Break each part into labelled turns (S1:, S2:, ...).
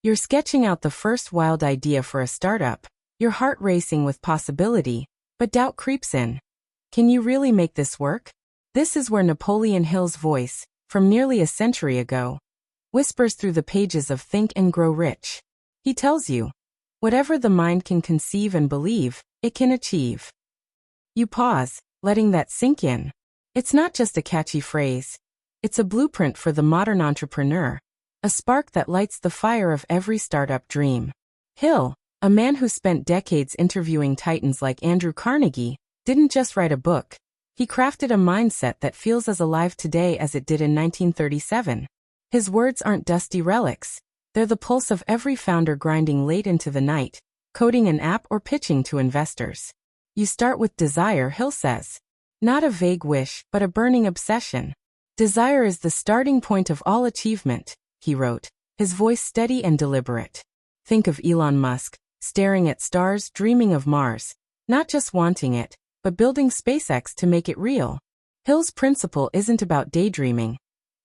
S1: You're sketching out the first wild idea for a startup, your heart racing with possibility, but doubt creeps in. Can you really make this work? This is where Napoleon Hill's voice, from nearly a century ago, whispers through the pages of Think and Grow Rich. He tells you, whatever the mind can conceive and believe, it can achieve. You pause, letting that sink in. It's not just a catchy phrase. It's a blueprint for the modern entrepreneur, a spark that lights the fire of every startup dream. Hill, a man who spent decades interviewing titans like Andrew Carnegie, didn't just write a book. He crafted a mindset that feels as alive today as it did in 1937. His words aren't dusty relics. They're the pulse of every founder grinding late into the night, coding an app or pitching to investors. You start with desire, Hill says. Not a vague wish, but a burning obsession. Desire is the starting point of all achievement, he wrote, his voice steady and deliberate. Think of Elon Musk, staring at stars, dreaming of Mars, not just wanting it, but building SpaceX to make it real. Hill's principle isn't about daydreaming.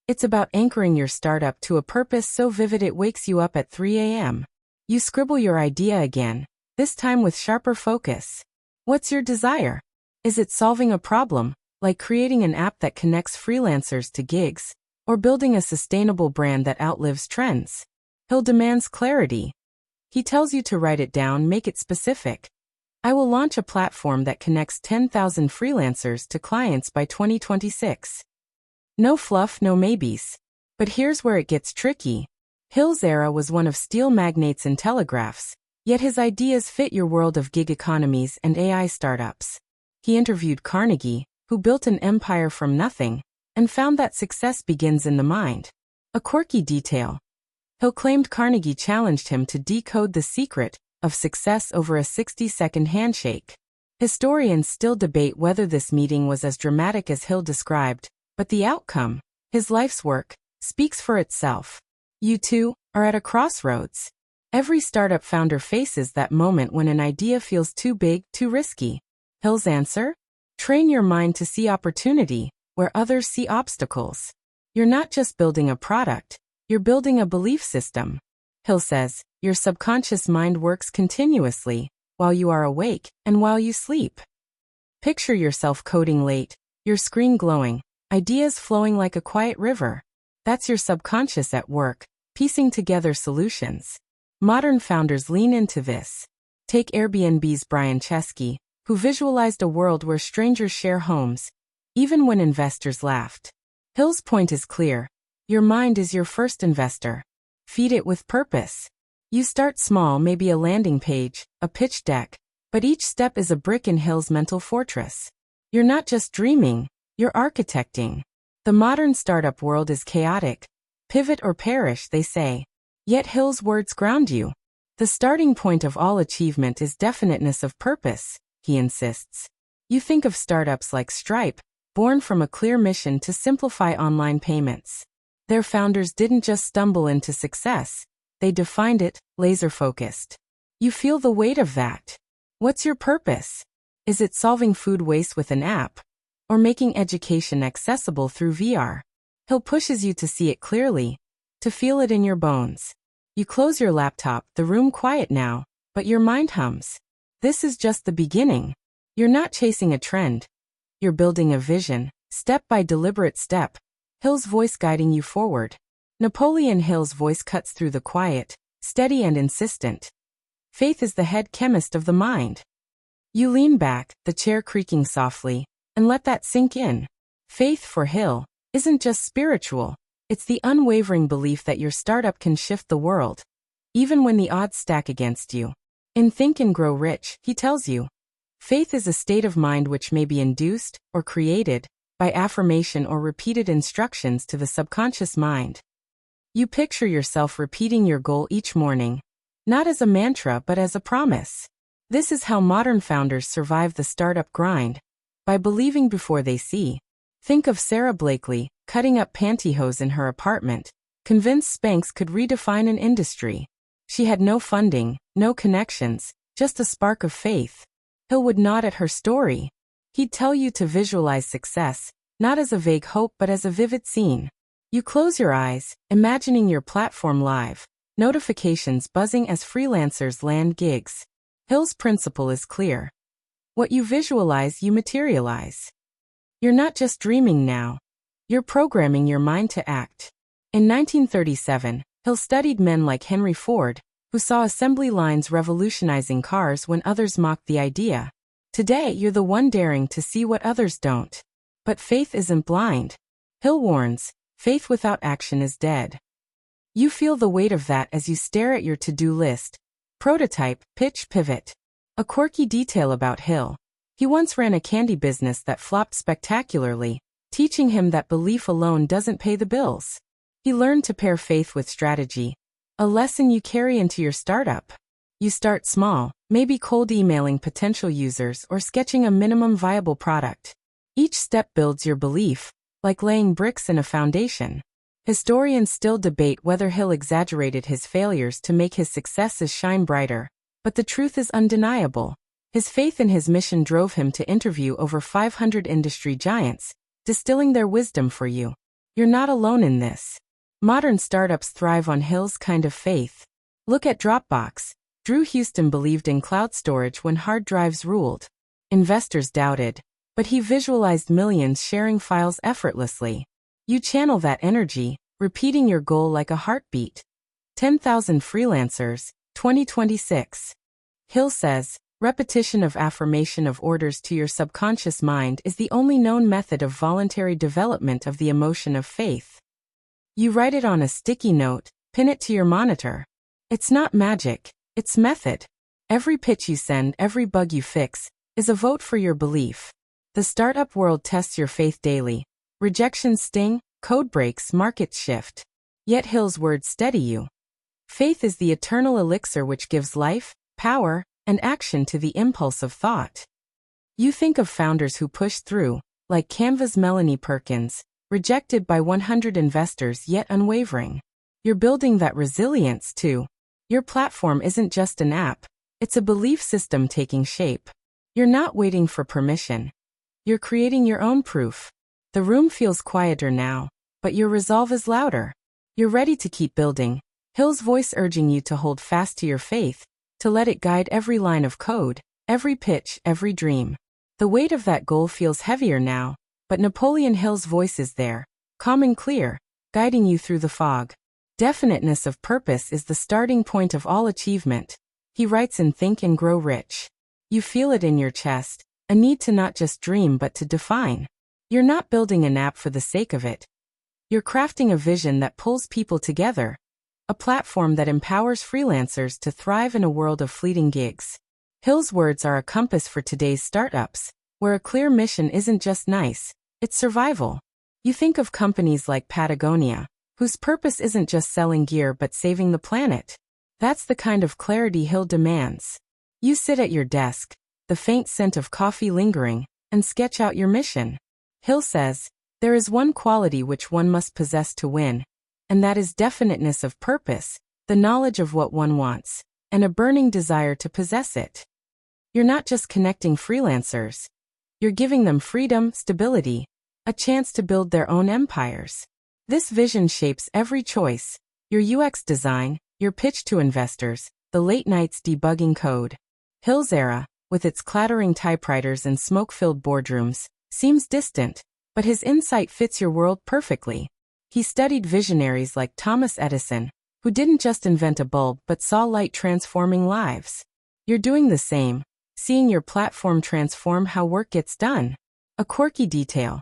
S1: It's about anchoring your startup to a purpose so vivid it wakes you up at 3 a.m. You scribble your idea again, this time with sharper focus. What's your desire? Is it solving a problem, like creating an app that connects freelancers to gigs, or building a sustainable brand that outlives trends? Hill demands clarity. He tells you to write it down, make it specific. I will launch a platform that connects 10,000 freelancers to clients by 2026. No fluff, no maybes. But here's where it gets tricky. Hill's era was one of steel magnates and telegraphs, yet his ideas fit your world of gig economies and AI startups. He interviewed Carnegie, who built an empire from nothing, and found that success begins in the mind. A quirky detail. Hill claimed Carnegie challenged him to decode the secret of success over a 60-second handshake. Historians still debate whether this meeting was as dramatic as Hill described, but the outcome, his life's work, speaks for itself. You too are at a crossroads. Every startup founder faces that moment when an idea feels too big, too risky. Hill's answer? Train your mind to see opportunity where others see obstacles. You're not just building a product, you're building a belief system. Hill says, your subconscious mind works continuously, while you are awake and while you sleep. Picture yourself coding late, your screen glowing, ideas flowing like a quiet river. That's your subconscious at work, piecing together solutions. Modern founders lean into this. Take Airbnb's Brian Chesky, who visualized a world where strangers share homes, even when investors laughed. Hill's point is clear. Your mind is your first investor. Feed it with purpose. You start small, maybe a landing page, a pitch deck, but each step is a brick in Hill's mental fortress. You're not just dreaming, you're architecting. The modern startup world is chaotic. Pivot or perish, they say. Yet Hill's words ground you. The starting point of all achievement is definiteness of purpose, he insists. You think of startups like Stripe, born from a clear mission to simplify online payments. Their founders didn't just stumble into success, they defined it, laser-focused. You feel the weight of that. What's your purpose? Is it solving food waste with an app? Or making education accessible through VR? Hill pushes you to see it clearly, to feel it in your bones. You close your laptop, the room quiet now, but your mind hums. This is just the beginning. You're not chasing a trend. You're building a vision, step by deliberate step. Hill's voice guiding you forward. Napoleon Hill's voice cuts through the quiet, steady and insistent. Faith is the head chemist of the mind. You lean back, the chair creaking softly, and let that sink in. Faith for Hill isn't just spiritual, it's the unwavering belief that your startup can shift the world, even when the odds stack against you. In Think and Grow Rich, he tells you, faith is a state of mind which may be induced or created by affirmation or repeated instructions to the subconscious mind. You picture yourself repeating your goal each morning, not as a mantra but as a promise. This is how modern founders survive the startup grind, by believing before they see. Think of Sarah Blakely, cutting up pantyhose in her apartment, convinced Spanx could redefine an industry. She had no funding, no connections, just a spark of faith. Hill would nod at her story. He'd tell you to visualize success, not as a vague hope but as a vivid scene. You close your eyes, imagining your platform live, notifications buzzing as freelancers land gigs. Hill's principle is clear. What you visualize, you materialize. You're not just dreaming now. You're programming your mind to act. In 1937, Hill studied men like Henry Ford, who saw assembly lines revolutionizing cars when others mocked the idea. Today, you're the one daring to see what others don't. But faith isn't blind. Hill warns, faith without action is dead. You feel the weight of that as you stare at your to-do list. Prototype, pitch, pivot. A quirky detail about Hill. He once ran a candy business that flopped spectacularly, teaching him that belief alone doesn't pay the bills. He learned to pair faith with strategy. A lesson you carry into your startup. You start small, maybe cold emailing potential users or sketching a minimum viable product. Each step builds your belief, like laying bricks in a foundation. Historians still debate whether Hill exaggerated his failures to make his successes shine brighter, but the truth is undeniable. His faith in his mission drove him to interview over 500 industry giants, distilling their wisdom for you. You're not alone in this. Modern startups thrive on Hill's kind of faith. Look at Dropbox. Drew Houston believed in cloud storage when hard drives ruled. Investors doubted, but he visualized millions sharing files effortlessly. You channel that energy, repeating your goal like a heartbeat. 10,000 freelancers, 2026. Hill says, repetition of affirmation of orders to your subconscious mind is the only known method of voluntary development of the emotion of faith. You write it on a sticky note, pin it to your monitor. It's not magic, it's method. Every pitch you send, every bug you fix, is a vote for your belief. The startup world tests your faith daily. Rejections sting, code breaks, markets shift. Yet Hill's words steady you. Faith is the eternal elixir which gives life, power, and action to the impulse of thought. You think of founders who push through, like Canva's Melanie Perkins, rejected by 100 investors yet unwavering. You're building that resilience too. Your platform isn't just an app, it's a belief system taking shape. You're not waiting for permission. You're creating your own proof. The room feels quieter now, but your resolve is louder. You're ready to keep building. Hill's voice urging you to hold fast to your faith, to let it guide every line of code, every pitch, every dream. The weight of that goal feels heavier now, but Napoleon Hill's voice is there, calm and clear, guiding you through the fog. Definiteness of purpose is the starting point of all achievement. He writes in Think and Grow Rich. You feel it in your chest, a need to not just dream but to define. You're not building an app for the sake of it. You're crafting a vision that pulls people together, a platform that empowers freelancers to thrive in a world of fleeting gigs. Hill's words are a compass for today's startups, where a clear mission isn't just nice, it's survival. You think of companies like Patagonia, whose purpose isn't just selling gear but saving the planet. That's the kind of clarity Hill demands. You sit at your desk, the faint scent of coffee lingering, and sketch out your mission. Hill says, there is one quality which one must possess to win, and that is definiteness of purpose, the knowledge of what one wants, and a burning desire to possess it. You're not just connecting freelancers. You're giving them freedom, stability, a chance to build their own empires. This vision shapes every choice, your UX design, your pitch to investors, the late nights debugging code. Hill's era, with its clattering typewriters and smoke-filled boardrooms, seems distant, but his insight fits your world perfectly. He studied visionaries like Thomas Edison, who didn't just invent a bulb but saw light transforming lives. You're doing the same, seeing your platform transform how work gets done. A quirky detail.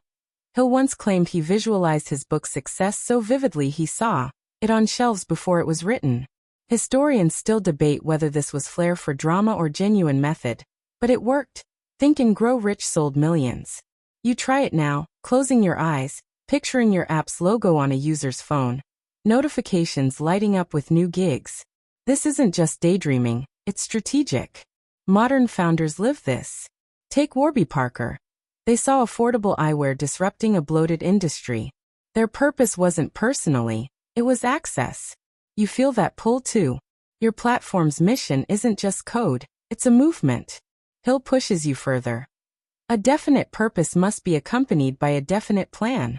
S1: Hill once claimed he visualized his book's success so vividly he saw it on shelves before it was written. Historians still debate whether this was flair for drama or genuine method, but it worked. Think and Grow Rich sold millions. You try it now, closing your eyes, picturing your app's logo on a user's phone, notifications lighting up with new gigs. This isn't just daydreaming, it's strategic. Modern founders live this. Take Warby Parker. They saw affordable eyewear disrupting a bloated industry. Their purpose wasn't personally, it was access. You feel that pull too. Your platform's mission isn't just code, it's a movement. Hill pushes you further. A definite purpose must be accompanied by a definite plan.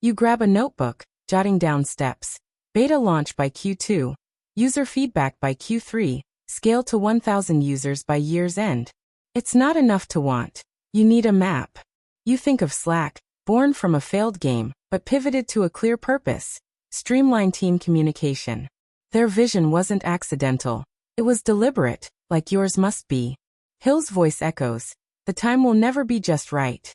S1: You grab a notebook, jotting down steps. Beta launch by Q2. User feedback by Q3, scale to 1,000 users by year's end. It's not enough to want. You need a map. You think of Slack, born from a failed game, but pivoted to a clear purpose. Streamline team communication. Their vision wasn't accidental. It was deliberate, like yours must be. Hill's voice echoes. The time will never be just right.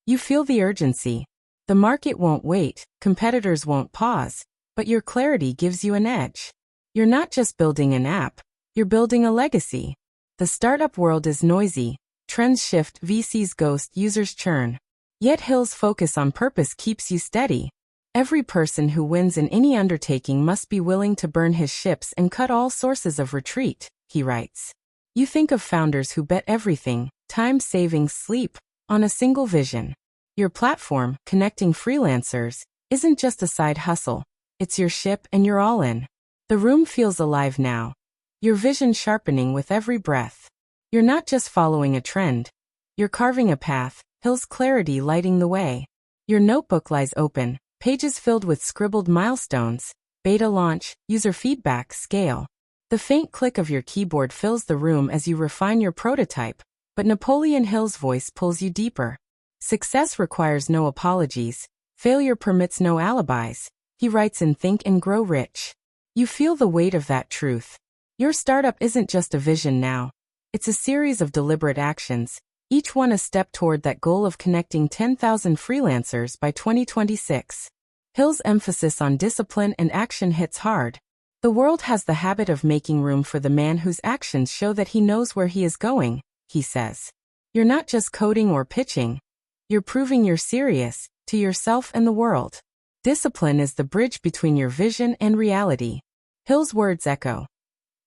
S1: You feel the urgency. The market won't wait, competitors won't pause, but your clarity gives you an edge. You're not just building an app, you're building a legacy. The startup world is noisy. Trends shift, VCs ghost, users churn. Yet Hill's focus on purpose keeps you steady. Every person who wins in any undertaking must be willing to burn his ships and cut all sources of retreat, he writes. You think of founders who bet everything, time, savings, sleep, on a single vision. Your platform, connecting freelancers, isn't just a side hustle. It's your ship and you're all in. The room feels alive now. Your vision sharpening with every breath. You're not just following a trend. You're carving a path, Hill's clarity lighting the way. Your notebook lies open, pages filled with scribbled milestones, beta launch, user feedback, scale. The faint click of your keyboard fills the room as you refine your prototype, but Napoleon Hill's voice pulls you deeper. Success requires no apologies. Failure permits no alibis. He writes in Think and Grow Rich. You feel the weight of that truth. Your startup isn't just a vision now. It's a series of deliberate actions, each one a step toward that goal of connecting 10,000 freelancers by 2026. Hill's emphasis on discipline and action hits hard. The world has the habit of making room for the man whose actions show that he knows where he is going, he says. You're not just coding or pitching. You're proving you're serious, to yourself and the world. Discipline is the bridge between your vision and reality. Hill's words echo.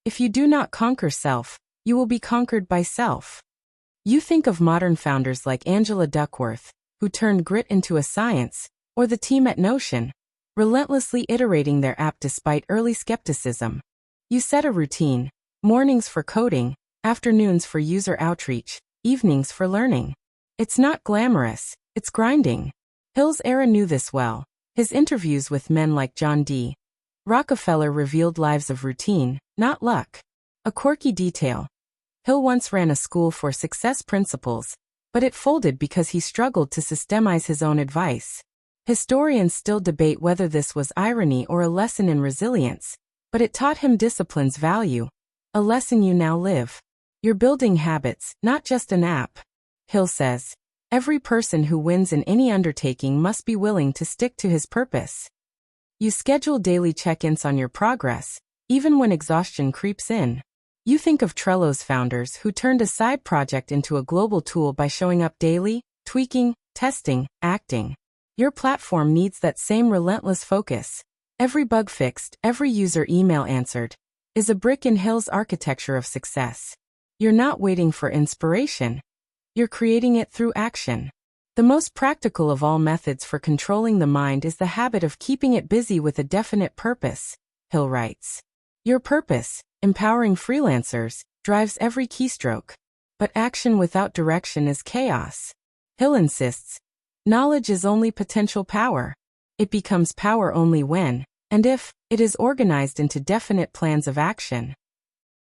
S1: If you do not conquer self, you will be conquered by self. You think of modern founders like Angela Duckworth, who turned grit into a science, or the team at Notion, relentlessly iterating their app despite early skepticism. You set a routine, mornings for coding, afternoons for user outreach, evenings for learning. It's not glamorous, it's grinding. Hill's era knew this well. His interviews with men like John D. Rockefeller revealed lives of routine, not luck. A quirky detail. Hill once ran a school for success principles, but it folded because he struggled to systemize his own advice. Historians still debate whether this was irony or a lesson in resilience, but it taught him discipline's value, a lesson you now live. You're building habits, not just an app. Hill says, every person who wins in any undertaking must be willing to stick to his purpose. You schedule daily check-ins on your progress, even when exhaustion creeps in. You think of Trello's founders who turned a side project into a global tool by showing up daily, tweaking, testing, acting. Your platform needs that same relentless focus. Every bug fixed, every user email answered, is a brick in Hill's architecture of success. You're not waiting for inspiration. You're creating it through action. The most practical of all methods for controlling the mind is the habit of keeping it busy with a definite purpose, Hill writes. Your purpose, empowering freelancers, drives every keystroke. But action without direction is chaos. Hill insists, knowledge is only potential power. It becomes power only when, and if, it is organized into definite plans of action.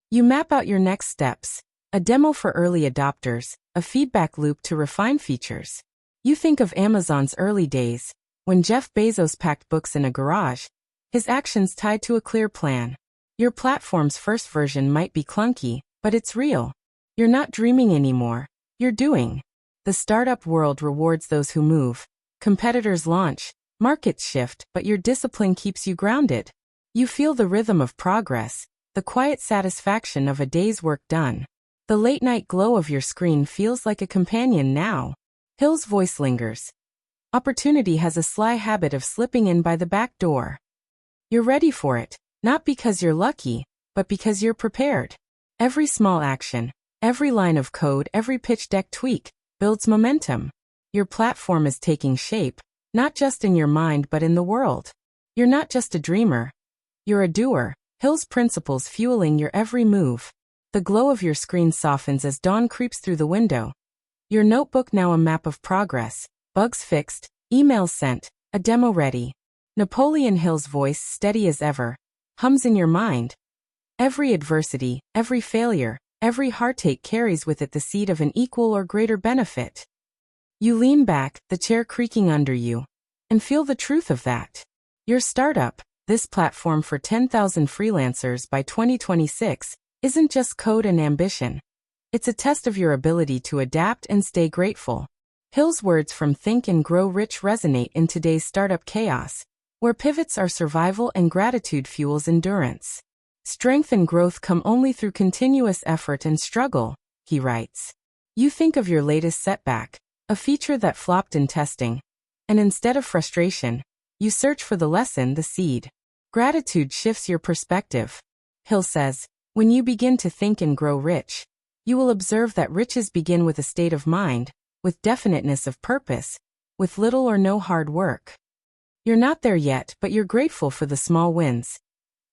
S1: You map out your next steps, a demo for early adopters, a feedback loop to refine features. You think of Amazon's early days, when Jeff Bezos packed books in a garage, his actions tied to a clear plan. Your platform's first version might be clunky, but it's real. You're not dreaming anymore, you're doing. The startup world rewards those who move. Competitors launch, markets shift, but your discipline keeps you grounded. You feel the rhythm of progress, the quiet satisfaction of a day's work done. The late-night glow of your screen feels like a companion now. Hill's voice lingers. Opportunity has a sly habit of slipping in by the back door. You're ready for it, not because you're lucky, but because you're prepared. Every small action, every line of code, every pitch deck tweak, builds momentum. Your platform is taking shape, not just in your mind but in the world. You're not just a dreamer. You're a doer, Hill's principles fueling your every move. The glow of your screen softens as dawn creeps through the window. Your notebook now a map of progress, bugs fixed, emails sent, a demo ready. Napoleon Hill's voice steady as ever. hums in your mind. Every adversity, every failure, every heartache carries with it the seed of an equal or greater benefit. You lean back, the chair creaking under you, and feel the truth of that. Your startup, this platform for 10,000 freelancers by 2026, isn't just code and ambition. It's a test of your ability to adapt and stay grateful. Hill's words from Think and Grow Rich resonate in today's startup chaos, where pivots are survival and gratitude fuels endurance. Strength and growth come only through continuous effort and struggle, he writes. You think of your latest setback, a feature that flopped in testing, and instead of frustration, you search for the lesson, the seed. Gratitude shifts your perspective. Hill says, when you begin to think and grow rich, you will observe that riches begin with a state of mind, with definiteness of purpose, with little or no hard work. You're not there yet, but you're grateful for the small wins.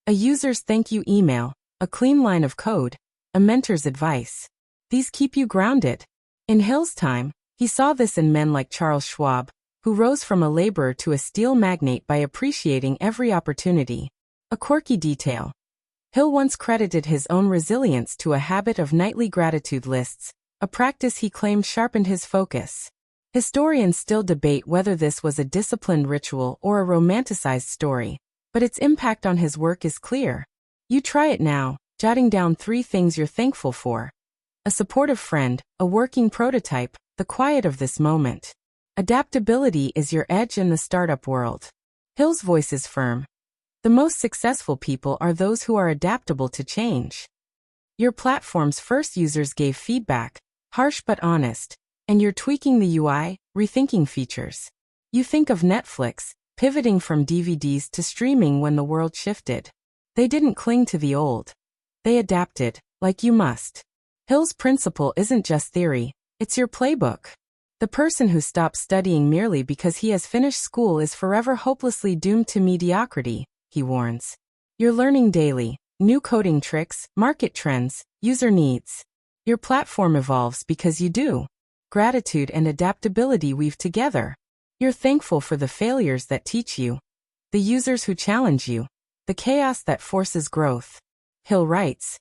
S1: A user's thank you email, a clean line of code, a mentor's advice. These keep you grounded. In Hill's time, he saw this in men like Charles Schwab, who rose from a laborer to a steel magnate by appreciating every opportunity. A quirky detail. Hill once credited his own resilience to a habit of nightly gratitude lists, a practice he claimed sharpened his focus. Historians still debate whether this was a disciplined ritual or a romanticized story, but its impact on his work is clear. You try it now, jotting down 3 things you're thankful for. A supportive friend, a working prototype, the quiet of this moment. Adaptability is your edge in the startup world. Hill's voice is firm. The most successful people are those who are adaptable to change. Your platform's first users gave feedback, harsh but honest, and you're tweaking the UI, rethinking features. You think of Netflix, pivoting from DVDs to streaming when the world shifted. They didn't cling to the old. They adapted, like you must. Hill's principle isn't just theory, it's your playbook. The person who stops studying merely because he has finished school is forever hopelessly doomed to mediocrity, he warns. You're learning daily, new coding tricks, market trends, user needs. Your platform evolves because you do. Gratitude and adaptability weave together. You're thankful for the failures that teach you, the users who challenge you, the chaos that forces growth. Hill writes,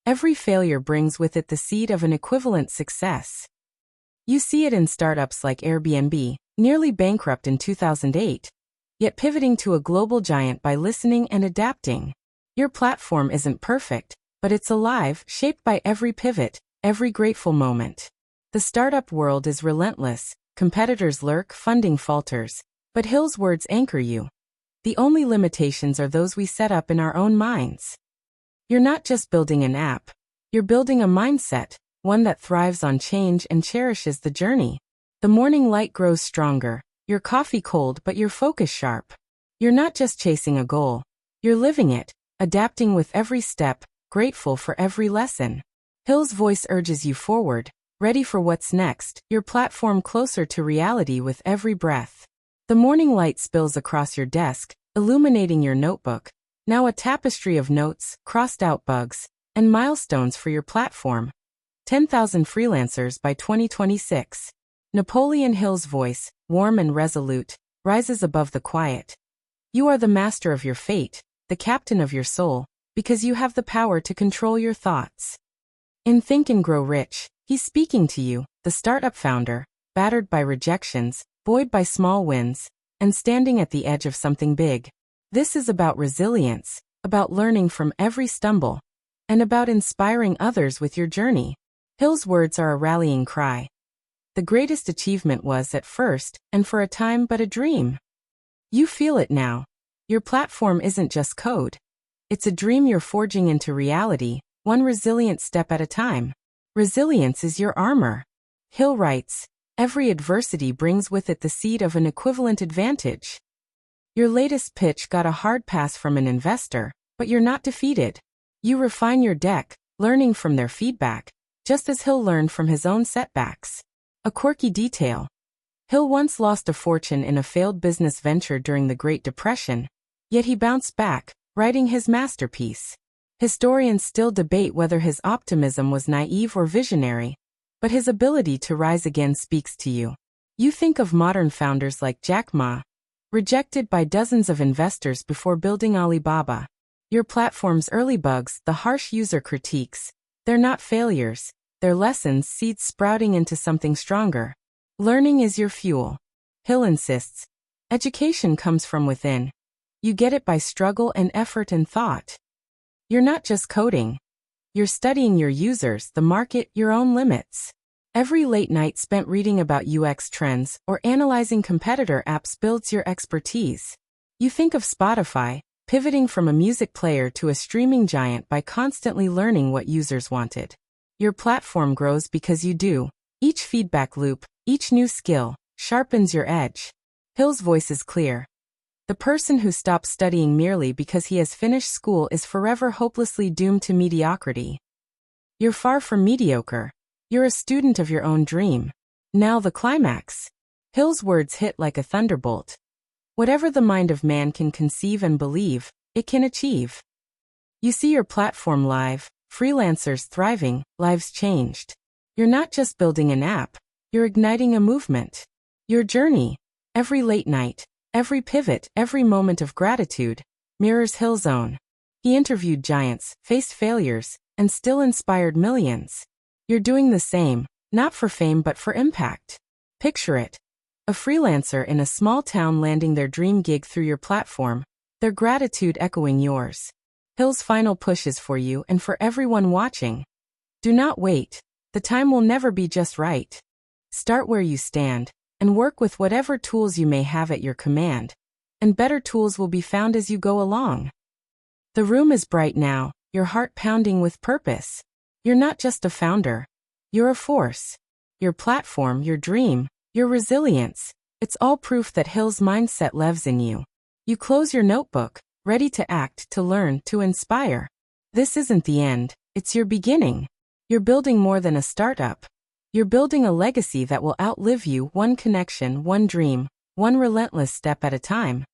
S1: every failure brings with it the seed of an equivalent success. You see it in startups like Airbnb, nearly bankrupt in 2008, yet pivoting to a global giant by listening and adapting. Your platform isn't perfect, but it's alive, shaped by every pivot, every grateful moment. The startup world is relentless, competitors lurk, funding falters, but Hill's words anchor you. The only limitations are those we set up in our own minds. You're not just building an app, you're building a mindset, one that thrives on change and cherishes the journey. The morning light grows stronger, your coffee cold but your focus sharp. You're not just chasing a goal, you're living it, adapting with every step, grateful for every lesson. Hill's voice urges you forward, ready for what's next, your platform closer to reality with every breath. The morning light spills across your desk, illuminating your notebook, now a tapestry of notes, crossed out bugs, and milestones for your platform. 10,000 freelancers by 2026. Napoleon Hill's voice, warm and resolute, rises above the quiet. You are the master of your fate, the captain of your soul, because you have the power to control your thoughts. In Think and Grow Rich, he's speaking to you, the startup founder, battered by rejections, buoyed by small wins, and standing at the edge of something big. This is about resilience, about learning from every stumble, and about inspiring others with your journey. Hill's words are a rallying cry. The greatest achievement was at first, and for a time, but a dream. You feel it now. Your platform isn't just code. It's a dream you're forging into reality, one resilient step at a time. Resilience is your armor. Hill writes, every adversity brings with it the seed of an equivalent advantage. Your latest pitch got a hard pass from an investor, but you're not defeated. You refine your deck, learning from their feedback, just as Hill learned from his own setbacks. A quirky detail. Hill once lost a fortune in a failed business venture during the Great Depression, yet he bounced back, writing his masterpiece. Historians still debate whether his optimism was naive or visionary, but his ability to rise again speaks to you. You think of modern founders like Jack Ma, rejected by dozens of investors before building Alibaba. Your platform's early bugs, the harsh user critiques, they're not failures, they're lessons, seeds sprouting into something stronger. Learning is your fuel. Hill insists, education comes from within. You get it by struggle and effort and thought. You're not just coding. You're studying your users, the market, your own limits. Every late night spent reading about UX trends or analyzing competitor apps builds your expertise. You think of Spotify, pivoting from a music player to a streaming giant by constantly learning what users wanted. Your platform grows because you do. Each feedback loop, each new skill, sharpens your edge. Hill's voice is clear. The person who stops studying merely because he has finished school is forever hopelessly doomed to mediocrity. You're far from mediocre. You're a student of your own dream. Now the climax. Hill's words hit like a thunderbolt. Whatever the mind of man can conceive and believe, it can achieve. You see your platform live, freelancers thriving, lives changed. You're not just building an app, you're igniting a movement. Your journey, every late night, every pivot, every moment of gratitude, mirrors Hill's own. He interviewed giants, faced failures, and still inspired millions. You're doing the same, not for fame but for impact. Picture it. A freelancer in a small town landing their dream gig through your platform, their gratitude echoing yours. Hill's final push is for you and for everyone watching. Do not wait. The time will never be just right. Start where you stand, and work with whatever tools you may have at your command, and better tools will be found as you go along. The room is bright now, your heart pounding with purpose. You're not just a founder. You're a force. Your platform, your dream, your resilience, it's all proof that Hill's mindset lives in you. You close your notebook, ready to act, to learn, to inspire. This isn't the end, it's your beginning. You're building more than a startup. You're building a legacy that will outlive you, one connection, one dream, one relentless step at a time.